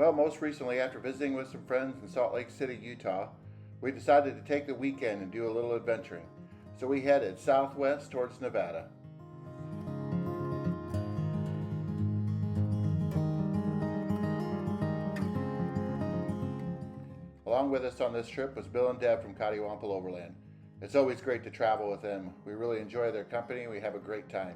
Well, most recently, after visiting with some friends in Salt Lake City, Utah, we decided to take the weekend and do a little adventuring. So we headed southwest towards Nevada. Along with us on this trip was Bill and Deb from Overland. It's always great to travel with them. We really enjoy their company and we have a great time.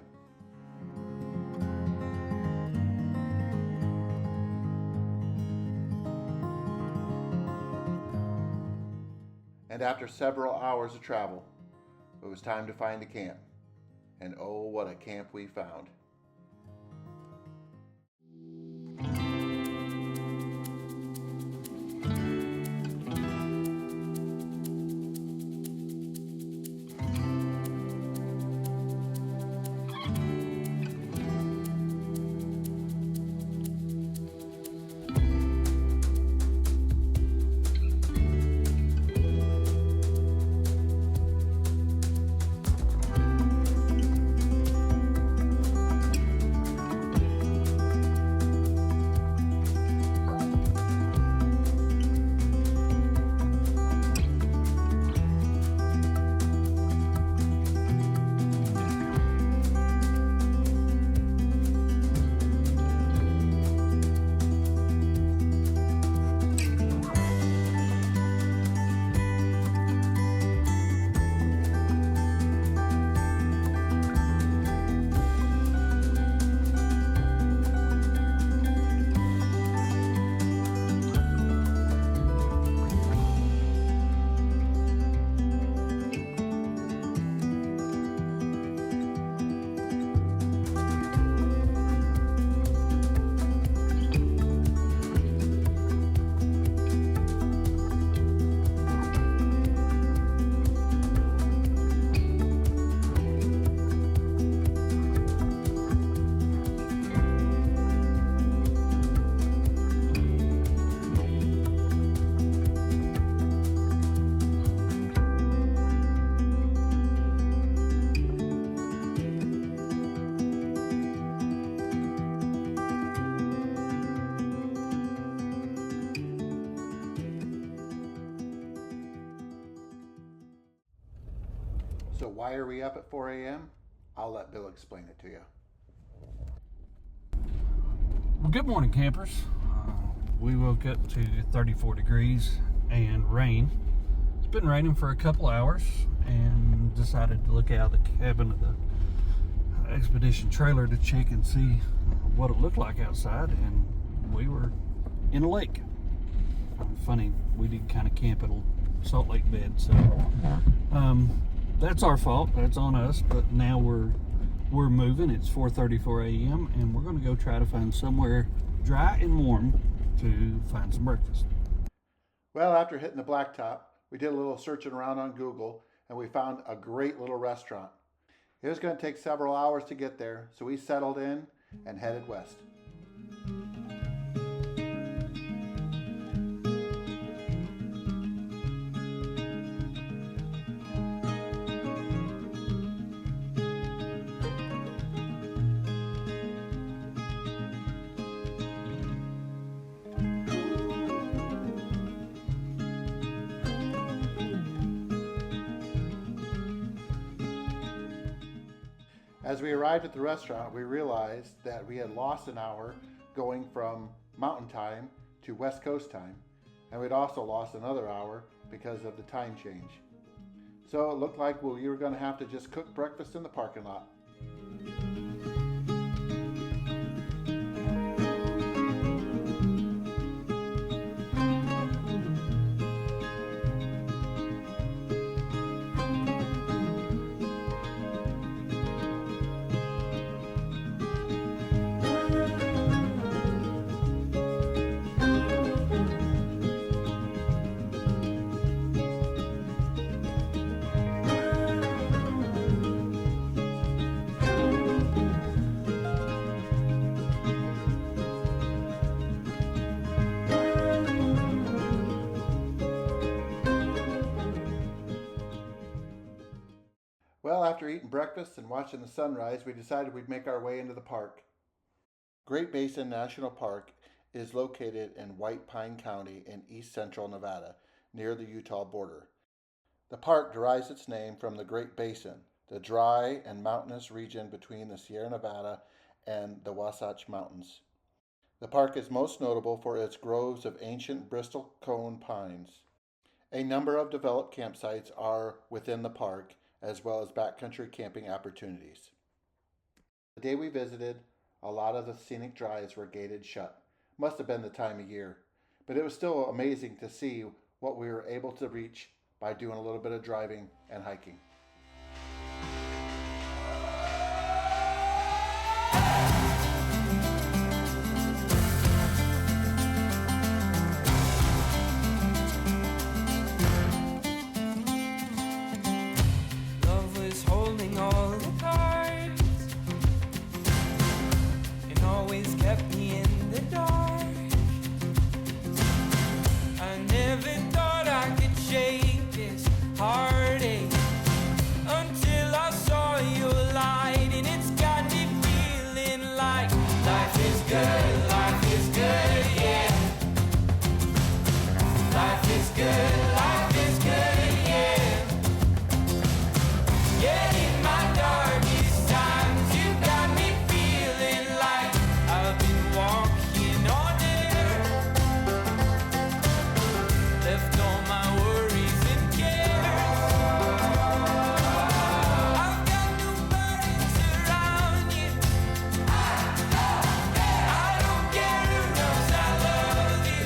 And after several hours of travel, it was time to find a camp. And oh, what a camp we found. So why are we up at 4 a.m.? I'll let Bill explain it to you. Well, good morning, campers. We woke up to 34 degrees and rain. It's been raining for a couple hours and decided to look out the cabin of the expedition trailer to check and see what it looked like outside, and we were in a lake. Funny, we did kind of camp at a Salt Lake bed, so that's our fault. That's on us. But now we're moving. It's 4:34 a.m. and we're going to go try to find somewhere dry and warm to find some breakfast. Well, after hitting the blacktop, we did a little searching around on Google and we found a great little restaurant. It was going to take several hours to get there, so we settled in and headed west. As we arrived at the restaurant, we realized that we had lost an hour going from mountain time to west coast time, and we'd also lost another hour because of the time change. So it looked like we were going to have to just cook breakfast in the parking lot. Well, after eating breakfast and watching the sunrise, we decided we'd make our way into the park. Great Basin National Park is located in White Pine County in east central Nevada, near the Utah border. The park derives its name from the Great Basin, the dry and mountainous region between the Sierra Nevada and the Wasatch Mountains. The park is most notable for its groves of ancient Bristol cone pines. A number of developed campsites are within the park, as well as backcountry camping opportunities. The day we visited, a lot of the scenic drives were gated shut. Must have been the time of year, but it was still amazing to see what we were able to reach by doing a little bit of driving and hiking. Love was holding all the cards and always kept me in the dark. I never thought I could shake this heartache until I saw your light, and it's got me feeling like life is good, yeah. Life is good, yeah. Yeah, in my darkest times, you got me feeling like I've been walking on air. Left all my worries and cares. I've got no burdens around you. I don't care who knows I love you.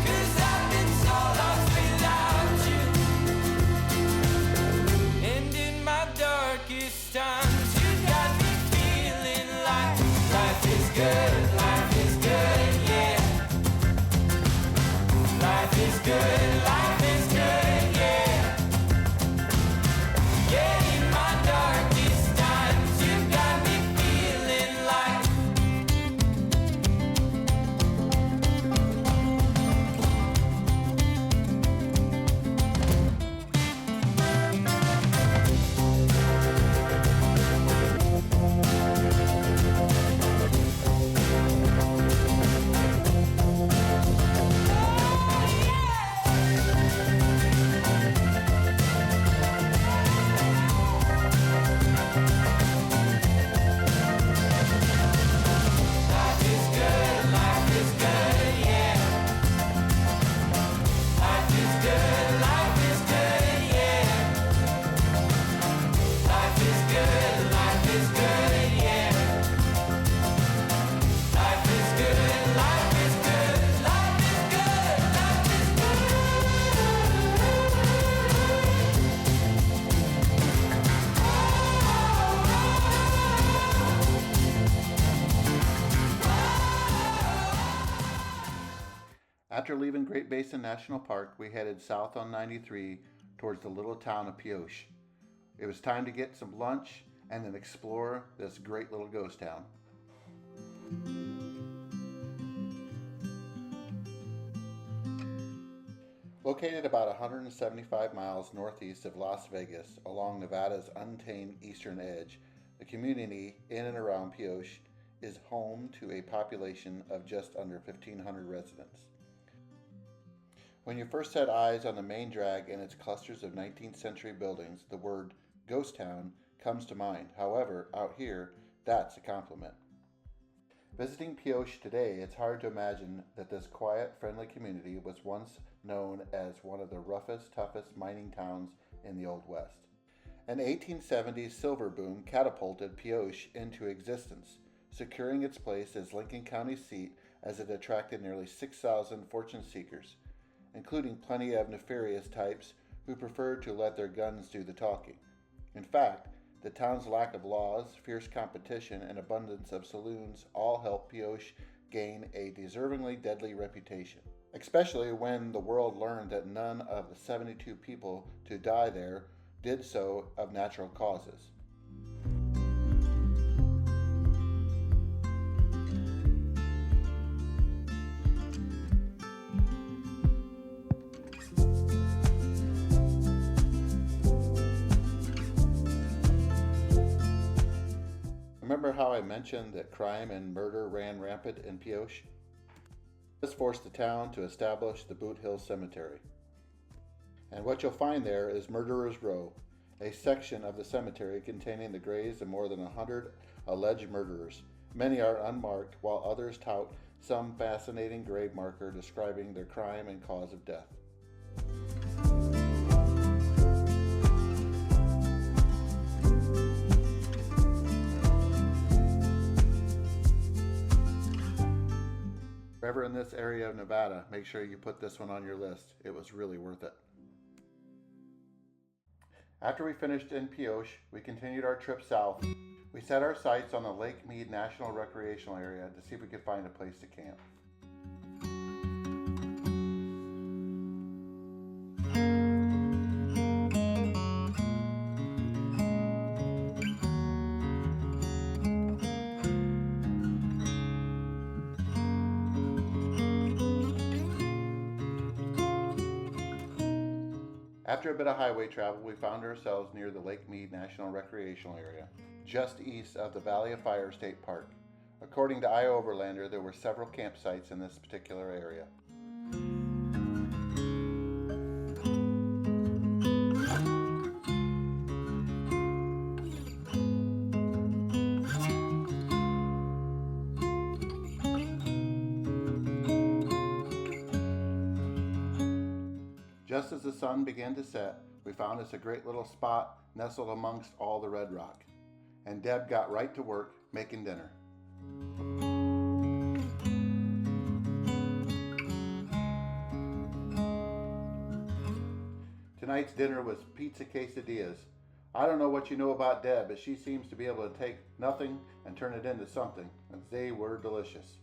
'Cause I've been so lost without you. And in my darkest times, you got me feeling like life is good, yeah. Life is good, yeah. Yeah, in my darkest times, you got me feeling like After leaving Great Basin National Park, we headed south on 93 towards the little town of Pioche. It was time to get some lunch and then explore this great little ghost town. Located about 175 miles northeast of Las Vegas along Nevada's untamed eastern edge, the community in and around Pioche is home to a population of just under 1,500 residents. When you first set eyes on the main drag and its clusters of 19th century buildings, the word ghost town comes to mind. However, out here, that's a compliment. Visiting Pioche today, it's hard to imagine that this quiet, friendly community was once known as one of the roughest, toughest mining towns in the Old West. An 1870s silver boom catapulted Pioche into existence, securing its place as Lincoln County's seat as it attracted nearly 6,000 fortune seekers, including plenty of nefarious types who preferred to let their guns do the talking. In fact, the town's lack of laws, fierce competition, and abundance of saloons all helped Pioche gain a deservingly deadly reputation, especially when the world learned that none of the 72 people to die there did so of natural causes. remember Remember how I mentioned that crime and murder ran rampant in Pioche? This forced the town to establish the Boot Hill Cemetery. And what you'll find there is Murderer's Row, a section of the cemetery containing the graves of more than 100 alleged murderers. Many are unmarked, while others tout some fascinating grave marker describing their crime and cause of death. If you're ever in this area of Nevada, make sure you put this one on your list. It was really worth it. After we finished in Pioche, we continued our trip south. We set our sights on the Lake Mead National Recreational Area to see if we could find a place to camp. After a bit of highway travel, we found ourselves near the Lake Mead National Recreational Area, just east of the Valley of Fire State Park. According to Overlander, there were several campsites in this particular area. Just as the sun began to set, we found us a great little spot nestled amongst all the red rock. And Deb got right to work making dinner. Tonight's dinner was pizza quesadillas. I don't know what you know about Deb, but she seems to be able to take nothing and turn it into something, and they were delicious.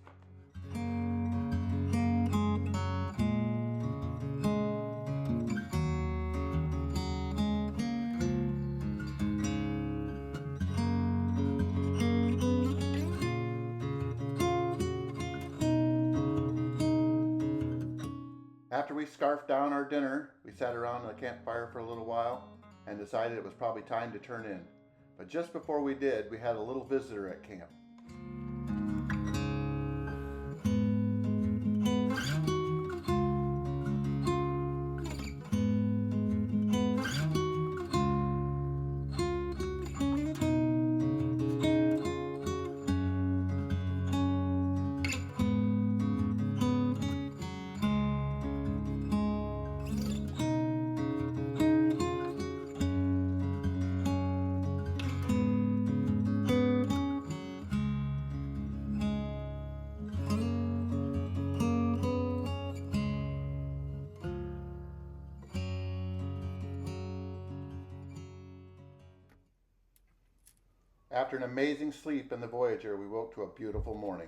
After we scarfed down our dinner, we sat around the campfire for a little while and decided it was probably time to turn in. But just before we did, we had a little visitor at camp. After an amazing sleep in the Voyager, we woke to a beautiful morning.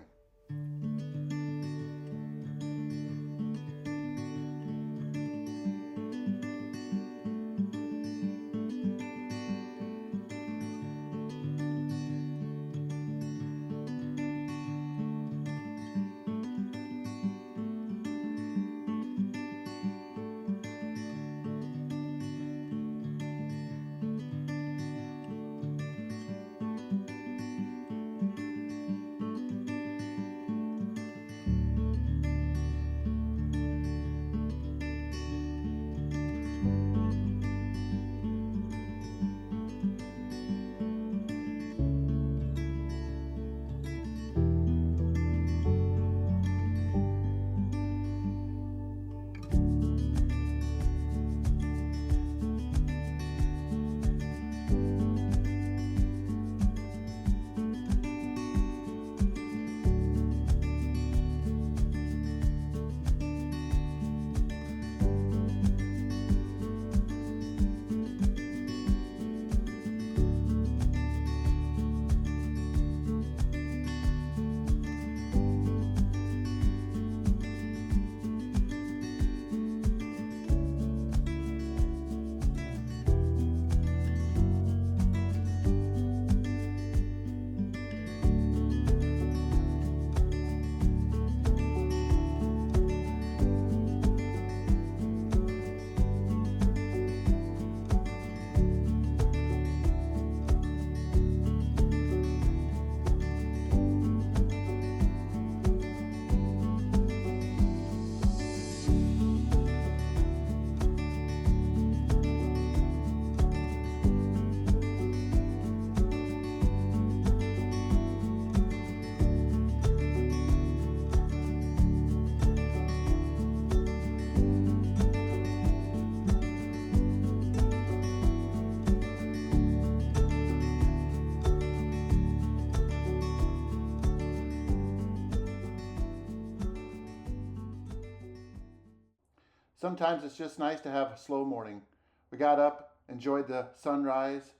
Sometimes it's just nice to have a slow morning. We got up, enjoyed the sunrise,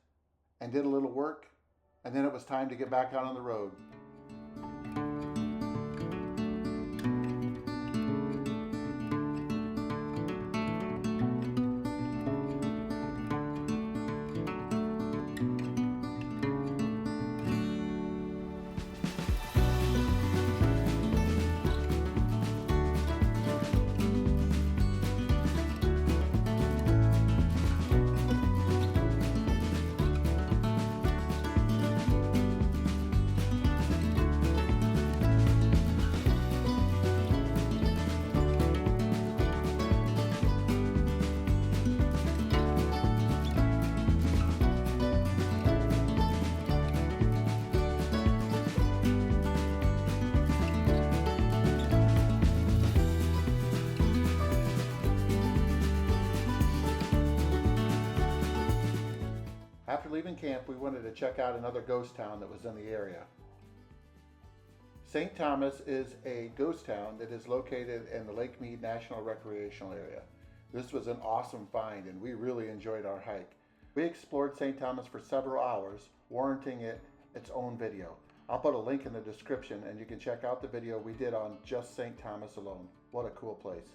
and did a little work, and then it was time to get back out on the road. After leaving camp, we wanted to check out another ghost town that was in the area. St. Thomas is a ghost town that is located in the Lake Mead National Recreational Area. This was an awesome find and we really enjoyed our hike. We explored St. Thomas for several hours, warranting it its own video. I'll put a link in the description and you can check out the video we did on just St. Thomas alone. What a cool place.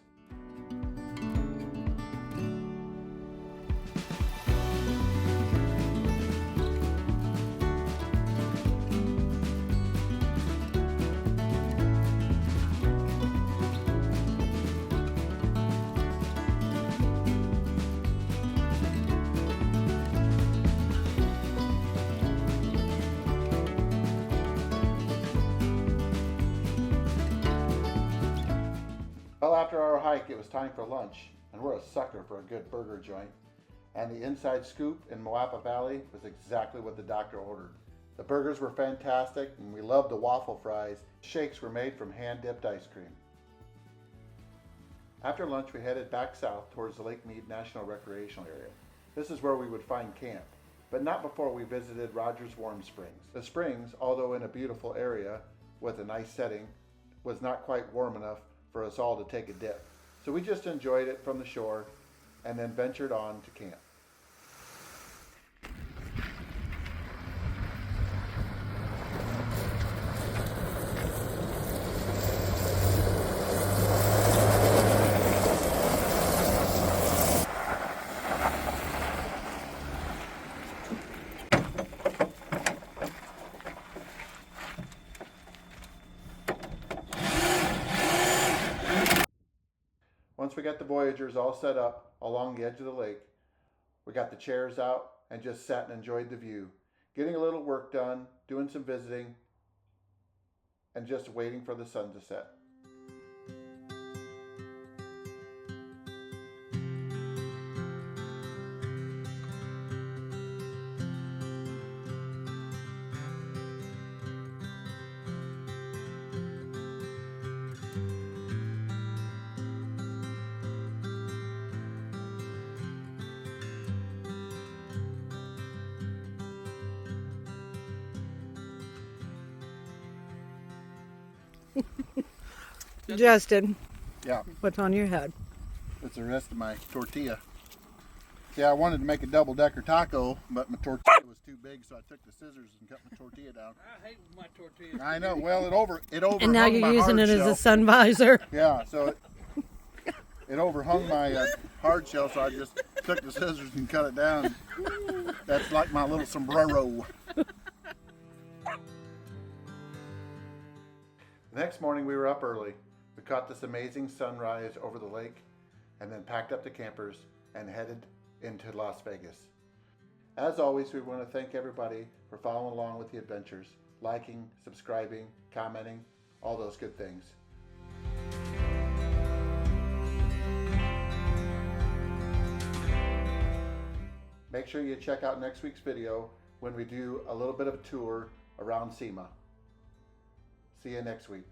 Well, after our hike, it was time for lunch, and we're a sucker for a good burger joint. And the inside scoop in Moapa Valley was exactly what the doctor ordered. The burgers were fantastic, and we loved the waffle fries. Shakes were made from hand-dipped ice cream. After lunch, we headed back south towards the Lake Mead National Recreational Area. This is where we would find camp, but not before we visited Rogers Warm Springs. The springs, although in a beautiful area with a nice setting, was not quite warm enough for us all to take a dip. So we just enjoyed it from the shore and then ventured on to camp. Once we got the Voyagers all set up along the edge of the lake, we got the chairs out and just sat and enjoyed the view, getting a little work done, doing some visiting, and just waiting for the sun to set. Justin, Yeah, what's on your head? that's the rest of my tortilla. See, I wanted to make a double-decker taco, but my tortilla was too big, so I took the scissors and cut my tortilla down. I hate my tortillas. I know. Well, it overhung And now you're my using hard it as a shell. sun visor. Yeah, so it overhung my hard shell, so I just took the scissors and cut it down. That's like my little sombrero. The next morning we were up early. We caught this amazing sunrise over the lake and then packed up the campers and headed into Las Vegas. As always, we want to thank everybody for following along with the adventures, liking, subscribing, commenting, all those good things. Make sure you check out next week's video when we do a little bit of a tour around SEMA. See you next week.